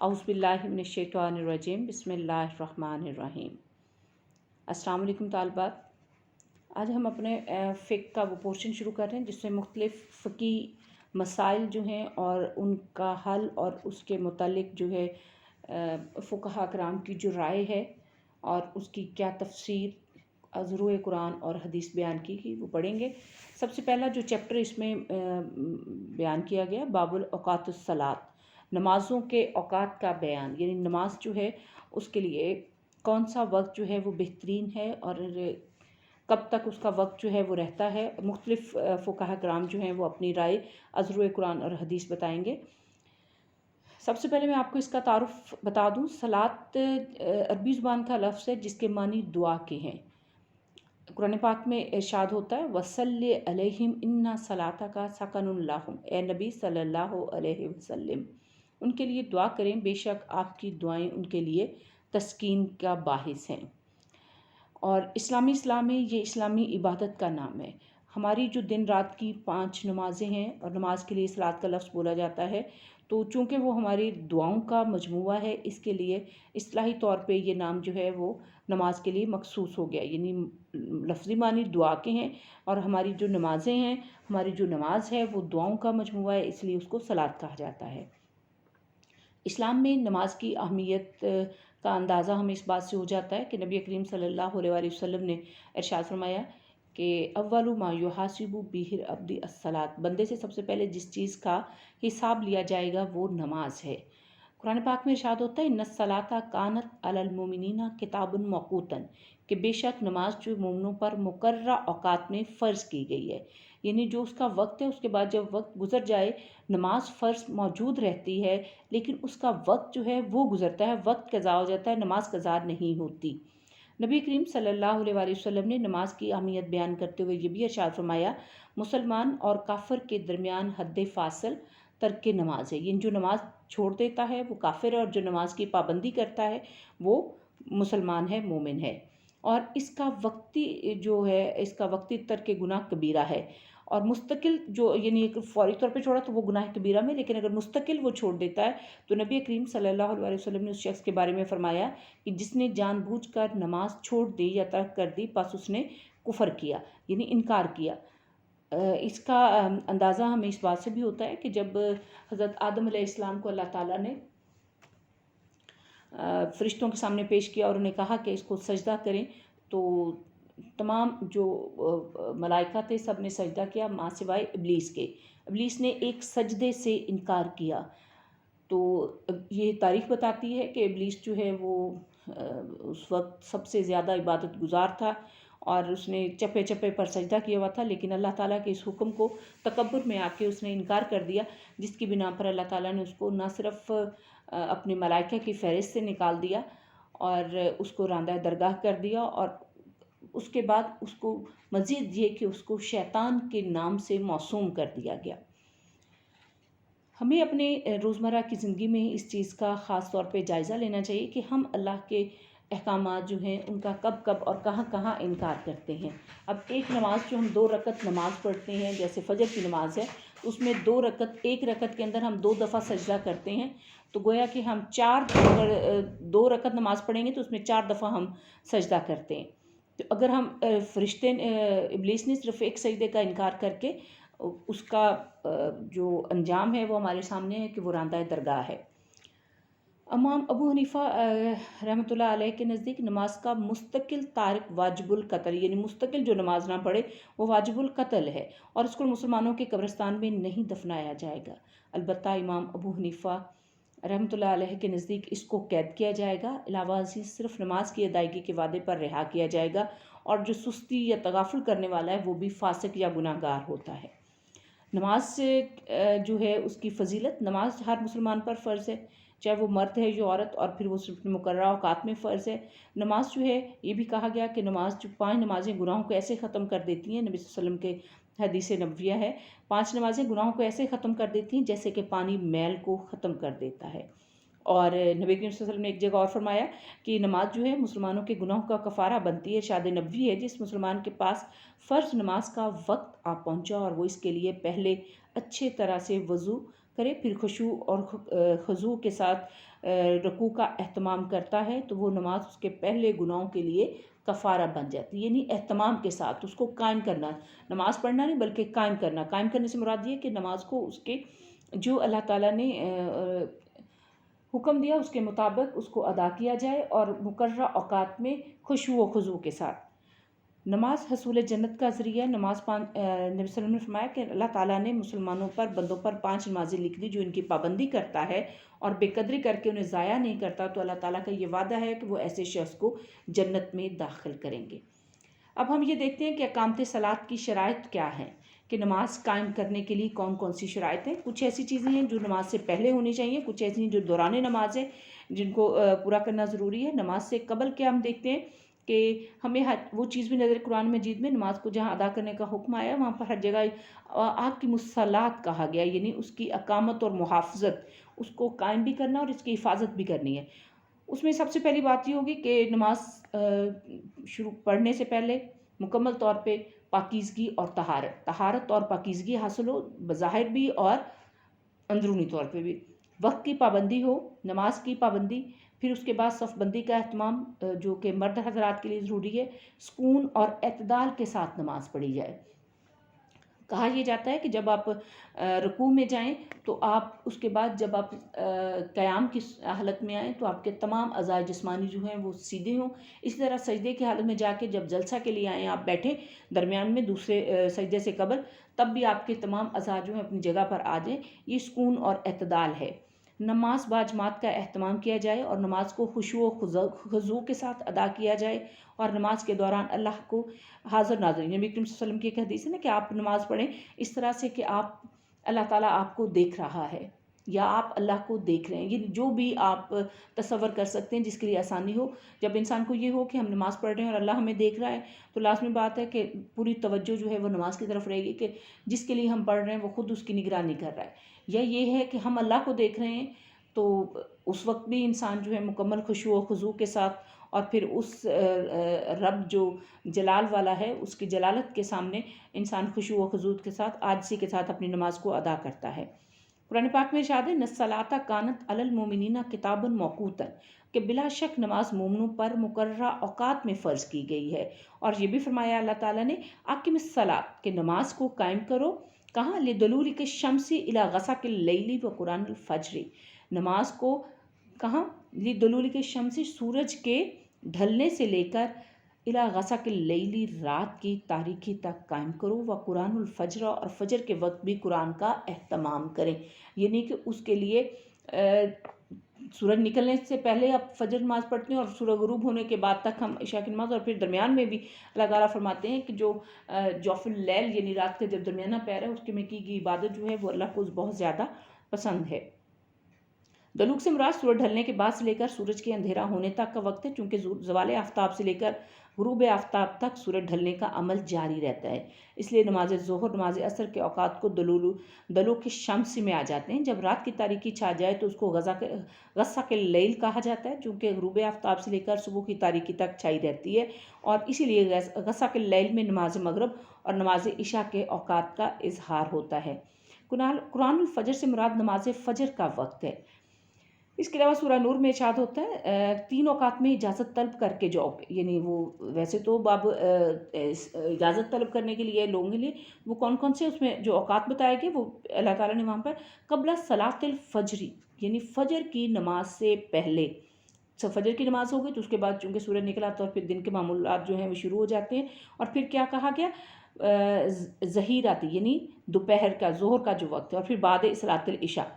اعوذ باللہ من الشیطان الرجیم بسم اللہ الرحمن الرحیم۔ السلام علیکم طالبات، آج ہم اپنے فقہ کا وہ پورشن شروع کر رہے ہیں جس میں مختلف فقہی مسائل جو ہیں اور ان کا حل اور اس کے متعلق جو ہے فقہاء کرام کی جو رائے ہے اور اس کی کیا تفسیر از روئے قرآن اور حدیث بیان کی وہ پڑھیں گے۔ سب سے پہلا جو چیپٹر اس میں بیان کیا گیا باب الاوقات الصلاۃ، نمازوں کے اوقات کا بیان، یعنی نماز جو ہے اس کے لیے کون سا وقت جو ہے وہ بہترین ہے اور کب تک اس کا وقت جو ہے وہ رہتا ہے۔ مختلف فقہاء کرام جو ہیں وہ اپنی رائے از روئے قرآن اور حدیث بتائیں گے۔ سب سے پہلے میں آپ کو اس کا تعارف بتا دوں، صلاۃ عربی زبان کا لفظ ہے جس کے معنی دعا کے ہیں۔ قرآن پاک میں ارشاد ہوتا ہے وَصَلِّ عَلَيْهِمْ إِنَّ صَلَاتَكَ سَكَنٌ لَهُمْ، اے نبی صلی اللہ علیہ وسلم ان کے لیے دعا کریں، بے شک آپ کی دعائیں ان کے لیے تسکین کا باعث ہیں۔ اور اسلام میں یہ اسلامی عبادت کا نام ہے۔ ہماری جو دن رات کی 5 نمازیں ہیں اور نماز کے لیے صلاۃ کا لفظ بولا جاتا ہے، تو چونکہ وہ ہماری دعاؤں کا مجموعہ ہے، اس کے لیے اصطلاحی طور پہ یہ نام جو ہے وہ نماز کے لیے مخصوص ہو گیا، یعنی لفظی معنی دعا کے ہیں اور ہماری جو نمازیں ہیں، ہماری جو نماز ہے وہ دعاؤں کا مجموعہ ہے، اس لیے اس کو صلاۃ کہا جاتا ہے۔ اسلام میں نماز کی اہمیت کا اندازہ ہمیں اس بات سے ہو جاتا ہے کہ نبی کریم صلی اللہ علیہ وسلم نے ارشاد فرمایا کہ اول ما یحاسب بہ العبد الصلاۃ، بندے سے سب سے پہلے جس چیز کا حساب لیا جائے گا وہ نماز ہے۔ قرآن پاک میں ارشاد ہوتا ہے ان الصلاۃ کانت علی المؤمنین کتابا موقوتا، کہ بے شک نماز جو مومنوں پر مقررہ اوقات میں فرض کی گئی ہے، یعنی جو اس کا وقت ہے اس کے بعد جب وقت گزر جائے نماز فرض موجود رہتی ہے، لیکن اس کا وقت جو ہے وہ گزرتا ہے، وقت قضا ہو جاتا ہے، نماز قضا نہیں ہوتی۔ نبی کریم صلی اللہ علیہ وسلم نے نماز کی اہمیت بیان کرتے ہوئے یہ بھی ارشاد فرمایا مسلمان اور کافر کے درمیان حد فاصل ترک نماز ہے، یعنی جو نماز چھوڑ دیتا ہے وہ کافر ہے اور جو نماز کی پابندی کرتا ہے وہ مسلمان ہے، مومن ہے۔ اور اس کا وقتی ترک گناہ کبیرہ ہے، اور مستقل جو یعنی ایک فوری طور پہ چھوڑا تو وہ گناہ کبیرہ میں، لیکن اگر مستقل وہ چھوڑ دیتا ہے تو نبی کریم صلی اللہ علیہ وسلم نے اس شخص کے بارے میں فرمایا کہ جس نے جان بوجھ کر نماز چھوڑ دی یا ترک کر دی پس اس نے کفر کیا، یعنی انکار کیا۔ اس کا اندازہ ہمیں اس بات سے بھی ہوتا ہے کہ جب حضرت آدم علیہ السلام کو اللہ تعالیٰ نے فرشتوں کے سامنے پیش کیا اور انہیں کہا کہ اس کو سجدہ کریں، تو تمام جو ملائکہ تھے سب نے سجدہ کیا ماں سوائے ابلیس کے۔ ابلیس نے ایک سجدے سے انکار کیا، تو یہ تاریخ بتاتی ہے کہ ابلیس جو ہے وہ اس وقت سب سے زیادہ عبادت گزار تھا اور اس نے چپے چپے پر سجدہ کیا ہوا تھا، لیکن اللہ تعالیٰ کے اس حکم کو تکبر میں آ کے اس نے انکار کر دیا، جس کی بنا پر اللہ تعالیٰ نے اس کو نہ صرف اپنے ملائکہ کی فہرست سے نکال دیا اور اس کو راندہ درگاہ کر دیا، اور اس کے بعد اس کو مزید یہ کہ اس کو شیطان کے نام سے موسوم کر دیا گیا۔ ہمیں اپنے روزمرہ کی زندگی میں اس چیز کا خاص طور پہ جائزہ لینا چاہیے کہ ہم اللہ کے احکامات جو ہیں ان کا کب کب اور کہاں کہاں انکار کرتے ہیں۔ اب ایک نماز جو ہم 2 رکعت نماز پڑھتے ہیں، جیسے فجر کی نماز ہے، اس میں 2 رکعت، ایک رکعت کے اندر ہم 2 دفعہ سجدہ کرتے ہیں، تو گویا کہ ہم 2 رکعت نماز پڑھیں گے تو اس میں 4 دفعہ ہم سجدہ کرتے ہیں۔ تو اگر ہم ابلیس نے صرف ایک سجدے کا انکار کر کے اس کا جو انجام ہے وہ ہمارے سامنے ہے کہ وہ راندہ درگاہ ہے۔ امام ابو حنیفہ رحمۃ اللہ علیہ کے نزدیک نماز کا مستقل تارک واجب القتل، یعنی مستقل جو نماز نہ پڑھے وہ واجب القتل ہے اور اس کو مسلمانوں کے قبرستان میں نہیں دفنایا جائے گا۔ البتہ امام ابو حنیفہ رحمۃ اللہ علیہ کے نزدیک اس کو قید کیا جائے گا، علاوہ ازیں صرف نماز کی ادائیگی کے وعدے پر رہا کیا جائے گا، اور جو سستی یا تغافل کرنے والا ہے وہ بھی فاسق یا گناہ گار ہوتا ہے۔ نماز جو ہے اس کی فضیلت، نماز ہر مسلمان پر فرض ہے، چاہے وہ مرد ہے یا عورت، اور پھر وہ صرف مقررہ اوقات میں فرض ہے۔ نماز جو ہے یہ بھی کہا گیا کہ نماز جو 5 نمازیں گناہوں کو ایسے ختم کر دیتی ہیں، نبی صلی اللہ علیہ وسلم کے حدیث نبویہ ہے 5 نمازیں گناہوں کو ایسے ختم کر دیتی ہیں جیسے کہ پانی میل کو ختم کر دیتا ہے۔ اور نبی کریم صلی اللہ علیہ وسلم نے ایک جگہ اور فرمایا کہ نماز جو ہے مسلمانوں کے گناہوں کا کفارہ بنتی ہے۔ ارشاد نبوی ہے جس مسلمان کے پاس فرض نماز کا وقت آ پہنچا اور وہ اس کے لیے پہلے اچھے طرح سے وضو کرے، پھر خشوع اور خضوع کے ساتھ رکوع کا اہتمام کرتا ہے تو وہ نماز اس کے پہلے گناہوں کے لیے کفارہ بن جاتی ہے۔ یعنی اہتمام کے ساتھ اس کو قائم کرنا، نماز پڑھنا نہیں بلکہ قائم کرنا۔ قائم کرنے سے مراد یہ کہ نماز کو اس کے جو اللہ تعالیٰ نے حکم دیا اس کے مطابق اس کو ادا کیا جائے اور مقررہ اوقات میں خشوع و خضوع کے ساتھ۔ نماز حصول جنت کا ذریعہ۔ نماز نبی صلی اللہ علیہ وسلم نے فرمایا کہ اللہ تعالیٰ نے مسلمانوں پر، بندوں پر 5 نمازیں لکھ دی، جو ان کی پابندی کرتا ہے اور بے قدری کر کے انہیں ضائع نہیں کرتا، تو اللہ تعالیٰ کا یہ وعدہ ہے کہ وہ ایسے شخص کو جنت میں داخل کریں گے۔ اب ہم یہ دیکھتے ہیں کہ اقامت صلاۃ کی شرائط کیا ہیں، کہ نماز قائم کرنے کے لیے کون کون سی شرائط ہیں۔ کچھ ایسی چیزیں ہیں جو نماز سے پہلے ہونی چاہیے، کچھ ایسی ہیں جو دوران نماز ہیں جن کو پورا کرنا ضروری ہے۔ نماز سے قبل کیا ہم دیکھتے ہیں کہ ہمیں وہ چیز بھی نظر قرآن مجید میں نماز کو جہاں ادا کرنے کا حکم آیا وہاں پر ہر جگہ آقیموا الصلاۃ کہا گیا، یعنی اس کی اقامت اور محافظت، اس کو قائم بھی کرنا اور اس کی حفاظت بھی کرنی ہے۔ اس میں سب سے پہلی بات یہ ہوگی کہ نماز شروع پڑھنے سے پہلے مکمل طور پہ پاکیزگی اور طہارت اور پاکیزگی حاصل ہو، بظاہر بھی اور اندرونی طور پہ بھی۔ وقت کی پابندی ہو، نماز کی پابندی، پھر اس کے بعد صف بندی کا اہتمام جو کہ مرد حضرات کے لیے ضروری ہے، سکون اور اعتدال کے ساتھ نماز پڑھی جائے۔ کہا یہ جاتا ہے کہ جب آپ رکوع میں جائیں تو آپ اس کے بعد جب آپ قیام کی حالت میں آئیں تو آپ کے تمام اعضاء جسمانی جو ہیں وہ سیدھے ہوں۔ اسی طرح سجدے کی حالت میں جا کے جب جلسہ کے لیے آئیں، آپ بیٹھیں درمیان میں دوسرے سجدے سے قبل، تب بھی آپ کے تمام اعضاء جو ہیں اپنی جگہ پر آ جائیں۔ یہ سکون اور اعتدال ہے۔ نماز باجماعت کا اہتمام کیا جائے اور نماز کو خشوع و خضوع کے ساتھ ادا کیا جائے، اور نماز کے دوران اللہ کو حاضر ناظر، نبی کریم صلی اللہ علیہ وسلم کی ایک حدیث ہے نا کہ آپ نماز پڑھیں اس طرح سے کہ اللہ تعالیٰ آپ کو دیکھ رہا ہے یا آپ اللہ کو دیکھ رہے ہیں، یہ جو بھی آپ تصور کر سکتے ہیں جس کے لیے آسانی ہو۔ جب انسان کو یہ ہو کہ ہم نماز پڑھ رہے ہیں اور اللہ ہمیں دیکھ رہا ہے تو لازمی بات ہے کہ پوری توجہ جو ہے وہ نماز کی طرف رہے گی کہ جس کے لیے ہم پڑھ رہے ہیں وہ خود اس کی نگرانی کر رہا ہے، یا یہ ہے کہ ہم اللہ کو دیکھ رہے ہیں تو اس وقت بھی انسان جو ہے مکمل خشوع و خضوع کے ساتھ اور پھر اس رب جو جلال والا ہے اس کی جلالت کے سامنے انسان خشوع و خضوع کے ساتھ عاجزی کے ساتھ اپنی نماز کو ادا کرتا ہے۔ قرآن پاک میں ارشاد ہے، الصلاۃ کانت علی المؤمنین کتابا موقوتا، کہ بلا شک نماز مومنوں پر مقررہ اوقات میں فرض کی گئی ہے۔ اور یہ بھی فرمایا اللہ تعالیٰ نے اقم الصلاۃ، کہ نماز کو قائم کرو، کہاں؟ لدلوک الشمس الی غسق اللیل و قرآن الفجر، نماز کو کہاں؟ لدلوک الشمس، سورج کے ڈھلنے سے لے کر الی غسق اللیل، رات کی تاریکی تک قائم کرو، و قرآن الفجر، اور فجر کے وقت بھی قرآن کا اہتمام کریں، یعنی کہ اس کے لیے سورج نکلنے سے پہلے آپ فجر نماز پڑھتے ہیں اور سورج غروب ہونے کے بعد تک ہم عشاء کی نماز، اور پھر درمیان میں بھی اللہ تعالیٰ فرماتے ہیں کہ جو جوف اللیل یعنی رات کا جب درمیانہ پہر ہے اس کے میں کی گئی عبادت جو ہے وہ اللہ کو بہت زیادہ پسند ہے۔ دلوک سے مراد سورج ڈھلنے کے بعد سے لے کر سورج کے اندھیرا ہونے تک کا وقت ہے، چونکہ زوال آفتاب سے لے کر غروب آفتاب تک سورج ڈھلنے کا عمل جاری رہتا ہے، اس لیے نماز ظہر، نماز عصر کے اوقات کو دلوک الشمس میں آ جاتے ہیں۔ جب رات کی تاریکی چھا جائے تو اس کو غسق اللیل کہا جاتا ہے، چونکہ غروب آفتاب سے لے کر صبح کی تاریکی تک چھائی رہتی ہے، اور اسی لیے غسق اللیل میں نماز مغرب اور نماز عشاء کے اوقات کا اظہار ہوتا ہے۔ قرآن الفجر سے مراد نماز فجر کا وقت ہے۔ اس کے علاوہ سورہ نور میں ارشاد ہوتا ہے 3 اوقات میں اجازت طلب کر کے جاؤ، یعنی وہ ویسے تو باب اجازت طلب کرنے کے لیے لوگوں کے لیے وہ کون کون سے اس میں جو اوقات بتائے گئے وہ اللہ تعالیٰ نے وہاں پر قبل صلاۃ الفجر، یعنی فجر کی نماز سے پہلے، فجر کی نماز ہو گئی تو اس کے بعد چونکہ سورج نکلا تو پھر دن کے معمولات جو ہیں وہ شروع ہو جاتے ہیں، اور پھر کیا کہا گیا؟ ظہیراتی، یعنی دوپہر کا، ظہر کا جو وقت ہے، اور پھر بعد صلاۃ العشاء،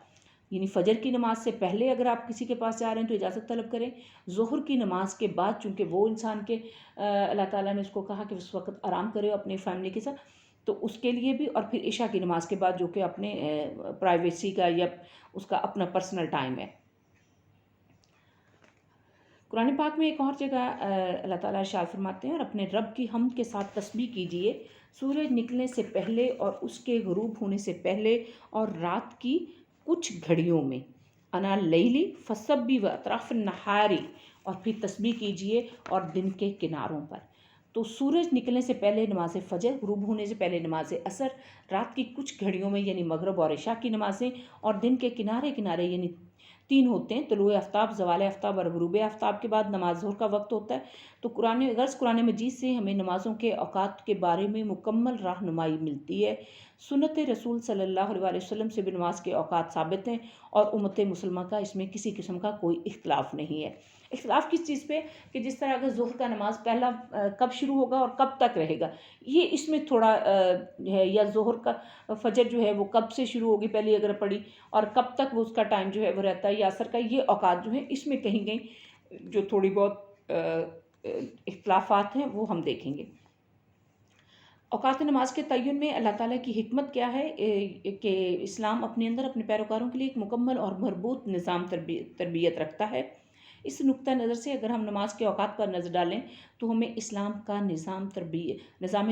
یعنی فجر کی نماز سے پہلے اگر آپ کسی کے پاس جا رہے ہیں تو اجازت طلب کریں، ظہر کی نماز کے بعد چونکہ وہ انسان کے اللہ تعالیٰ نے اس کو کہا کہ اس وقت آرام کرے اپنی فیملی کے ساتھ، تو اس کے لیے بھی، اور پھر عشاء کی نماز کے بعد جو کہ اپنے پرائیویسی کا یا اس کا اپنا پرسنل ٹائم ہے۔ قرآن پاک میں ایک اور جگہ اللہ تعالیٰ ارشاد فرماتے ہیں، اور اپنے رب کی حمد کے ساتھ تسبیح کیجئے سورج نکلنے سے پہلے اور اس کے غروب ہونے سے پہلے اور رات کی کچھ گھڑیوں میں، انا اللیلی فسبح و اطراف النہاری، اور پھر تسبیح کیجئے اور دن کے کناروں پر۔ تو سورج نکلنے سے پہلے نماز فجر، غروب ہونے سے پہلے نماز عصر، رات کی کچھ گھڑیوں میں یعنی مغرب اور عشاء کی نمازیں، اور دن کے کنارے کنارے یعنی 3 ہوتے ہیں، طلوع آفتاب، زوال آفتاب اور غروب آفتاب کے بعد نماز ظہر کا وقت ہوتا ہے۔ تو قرآن مجید سے ہمیں نمازوں کے اوقات کے بارے میں مکمل رہنمائی ملتی ہے۔ سنت رسول صلی اللہ علیہ وسلم سے بھی نماز کے اوقات ثابت ہیں، اور امت مسلمہ کا اس میں کسی قسم کا کوئی اختلاف نہیں ہے۔ اختلاف کس چیز پہ کہ جس طرح اگر ظہر کا نماز پہلا کب شروع ہوگا اور کب تک رہے گا، یہ اس میں تھوڑا ہے، یا ظہر کا فجر جو ہے وہ کب سے شروع ہوگی پہلی اگر پڑھی، اور کب تک وہ اس کا ٹائم جو ہے وہ رہتا ہے، یا عصر کا، یہ اوقات جو ہیں اس میں کہیں کہیں جو تھوڑی بہت اختلافات ہیں وہ ہم دیکھیں گے۔ اوقات نماز کے تعین میں اللہ تعالیٰ کی حکمت کیا ہے کہ اسلام اپنے اندر اپنے پیروکاروں کے لیے ایک مکمل اور مربوط نظام تربیت رکھتا ہے۔ اس نقطہ نظر سے اگر ہم نماز کے اوقات پر نظر ڈالیں تو ہمیں اسلام کا نظام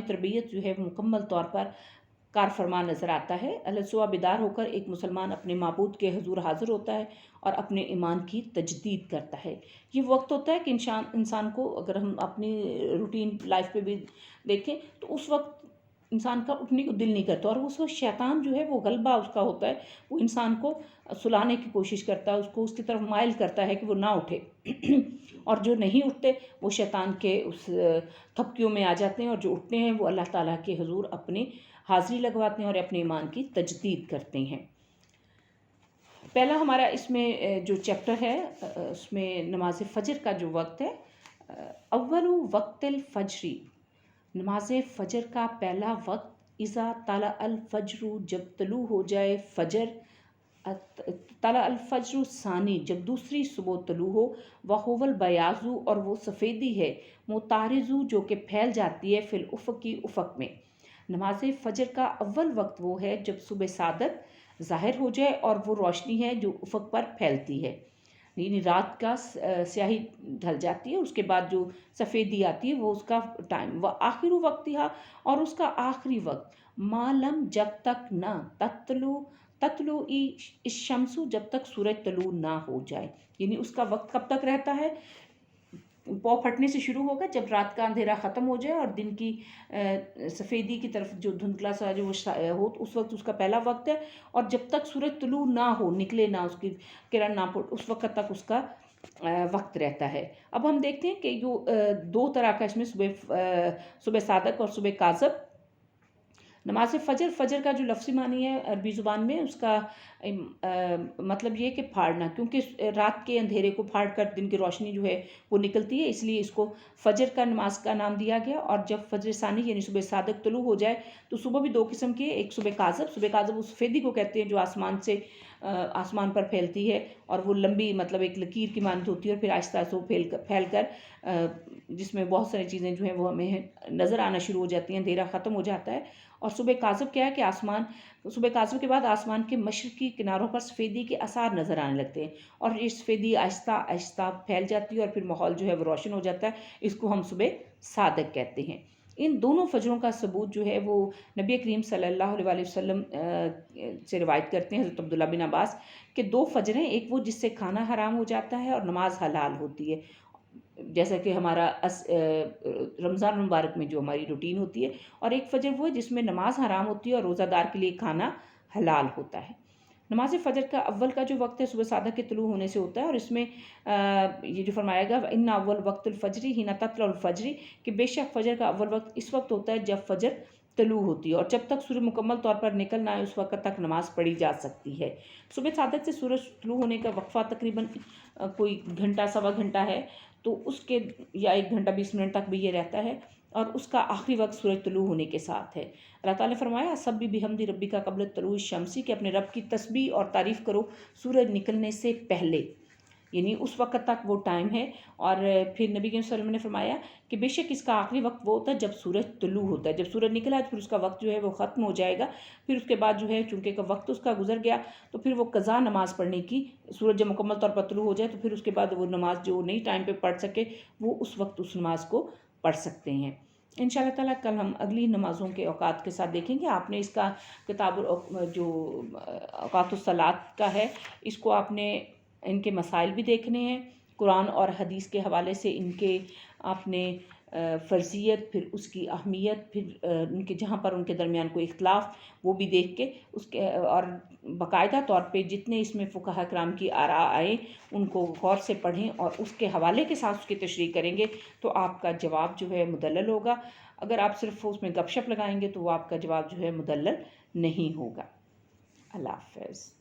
تربیت جو ہے وہ مکمل طور پر کار فرما نظر آتا ہے۔ صبح بیدار ہو کر ایک مسلمان اپنے معبود کے حضور حاضر ہوتا ہے اور اپنے ایمان کی تجدید کرتا ہے۔ یہ وقت ہوتا ہے کہ انسان کو، اگر ہم اپنی روٹین لائف پہ بھی دیکھیں تو اس وقت انسان کا اٹھنے کو دل نہیں کرتا، اور اس وقت شیطان جو ہے وہ غلبہ اس کا ہوتا ہے، وہ انسان کو سلانے کی کوشش کرتا ہے، اس کو اس کی طرف مائل کرتا ہے کہ وہ نہ اٹھے اور جو نہیں اٹھتے وہ شیطان کے اس تھپکیوں میں آ جاتے ہیں، اور جو اٹھتے ہیں وہ اللہ تعالیٰ کے حضور اپنی حاضری لگواتے ہیں اور اپنے ایمان کی تجدید کرتے ہیں۔ پہلا ہمارا اس میں جو چیپٹر ہے اس میں نماز فجر کا جو وقت ہے، اول وقت الفجری، نماز فجر کا پہلا وقت، اذا طلع الفجر، جب طلوع ہو جائے فجر، طلع الفجر ثانی، جب دوسری صبح طلوع ہو، وہو البیاض، اور وہ سفیدی ہے، متعرض، جو کہ پھیل جاتی ہے، فی الافق، افق میں۔ نماز فجر کا اول وقت وہ ہے جب صبح صادق ظاہر ہو جائے اور وہ روشنی ہے جو افق پر پھیلتی ہے، یعنی رات کا سیاہی ڈھل جاتی ہے، اس کے بعد جو سفیدی آتی ہے وہ اس کا ٹائم، وہ آخر وقتہا، اور اس کا آخری وقت، معلم، جب تک نہ، تطلع الشمس، جب تک سورج طلوع نہ ہو جائے، یعنی اس کا وقت کب تک رہتا ہے؟ پاؤ پھٹنے سے شروع ہوگا جب رات کا اندھیرا ختم ہو جائے اور دن کی سفیدی کی طرف جو دھندلا سا جو ہو، اس وقت اس کا پہلا وقت ہے، اور جب تک سورج طلوع نہ ہو، نکلے نہ، اس کی کرن نہ پڑ، اس وقت تک اس کا وقت رہتا ہے۔ اب ہم دیکھتے ہیں کہ جو 2 طرح کا اس میں صبح صادق اور صبح کاذب۔ نماز فجر کا جو لفظی معنی ہے عربی زبان میں، اس کا مطلب یہ کہ پھاڑنا، کیونکہ رات کے اندھیرے کو پھاڑ کر دن کی روشنی جو ہے وہ نکلتی ہے، اس لیے اس کو فجر کا نماز کا نام دیا گیا۔ اور جب فجر ثانی یعنی صبح صادق طلوع ہو جائے تو صبح بھی 2 قسم کی ہے، ایک صبح کاذب اس سفیدی کو کہتے ہیں جو آسمان پر پھیلتی ہے، اور وہ لمبی مطلب ایک لکیر کی مانند ہوتی ہے، اور پھر آہستہ آہستہ وہ پھیل کر جس میں بہت ساری چیزیں جو ہیں وہ ہمیں نظر آنا شروع ہو جاتی ہیں، اندھیرا ختم ہو جاتا ہے۔ اور صبح کاذب کیا ہے کہ صبح کاذب کے بعد آسمان کے مشرقی کناروں پر سفیدی کے آثار نظر آنے لگتے ہیں، اور یہ سفیدی آہستہ آہستہ پھیل جاتی ہے، اور پھر ماحول جو ہے وہ روشن ہو جاتا ہے، اس کو ہم صبح صادق کہتے ہیں۔ ان دونوں فجروں کا ثبوت جو ہے وہ نبی کریم صلی اللہ علیہ وسلم سے روایت کرتے ہیں حضرت عبداللہ بن عباس کہ 2 فجر ہیں، ایک وہ جس سے کھانا حرام ہو جاتا ہے اور نماز حلال ہوتی ہے، جیسا کہ ہمارا رمضان مبارک میں جو ہماری روٹین ہوتی ہے، اور ایک فجر وہ ہے جس میں نماز حرام ہوتی ہے اور روزہ دار کے لیے کھانا حلال ہوتا ہے۔ نماز فجر کا اول کا جو وقت ہے صبح صادق کے طلوع ہونے سے ہوتا ہے، اور اس میں یہ جو فرمایا گیا ان اول وقت الفجر حین تطلع الفجر، کہ بے شک فجر کا اول وقت اس وقت ہوتا ہے جب فجر طلوع ہوتی ہے، اور جب تک سورج مکمل طور پر نکل نہ آئے اس وقت تک نماز پڑھی جا سکتی ہے۔ صبح صادق سے سورج طلوع ہونے کا وقفہ تقریباً کوئی گھنٹہ سوا گھنٹہ ہے، تو اس کے یا 1 گھنٹہ 20 منٹ تک بھی یہ رہتا ہے، اور اس کا آخری وقت سورج طلوع ہونے کے ساتھ ہے۔ اللہ تعالیٰ نے فرمایا سبح بحمد ربک قبل طلوع الشمس، کہ اپنے رب کی تسبیح اور تعریف کرو سورج نکلنے سے پہلے، یعنی اس وقت تک وہ ٹائم ہے۔ اور پھر نبی صلی اللہ علیہ وسلم نے فرمایا کہ بے شک اس کا آخری وقت وہ ہوتا ہے جب سورج طلوع ہوتا ہے، جب سورج نکلا پھر اس کا وقت جو ہے وہ ختم ہو جائے گا، پھر اس کے بعد جو ہے چونکہ وقت اس کا گزر گیا تو پھر وہ قضا نماز پڑھنے کی، سورج جب مکمل طور پر طلوع ہو جائے تو پھر اس کے بعد وہ نماز جو نئی ٹائم پہ پڑھ سکے وہ اس وقت اس نماز کو پڑھ سکتے ہیں۔ انشاءاللہ تعالیٰ کل ہم اگلی نمازوں کے اوقات کے ساتھ دیکھیں گے۔ آپ نے اس کا کتاب جو اوقات الصلاۃ کا ہے، اس کو آپ نے ان کے مسائل بھی دیکھنے ہیں، قرآن اور حدیث کے حوالے سے ان کے آپ نے فرضیت، پھر اس کی اہمیت، پھر ان کے جہاں پر ان کے درمیان کوئی اختلاف وہ بھی دیکھ کے اس کے، اور باقاعدہ طور پہ جتنے اس میں فقہاء کرام کی آراء آئے ان کو غور سے پڑھیں اور اس کے حوالے کے ساتھ اس کی تشریح کریں گے تو آپ کا جواب جو ہے مدلل ہوگا. اگر آپ صرف اس میں گپ شپ لگائیں گے تو وہ آپ کا جواب جو ہے مدلل نہیں ہوگا. اللہ حافظ.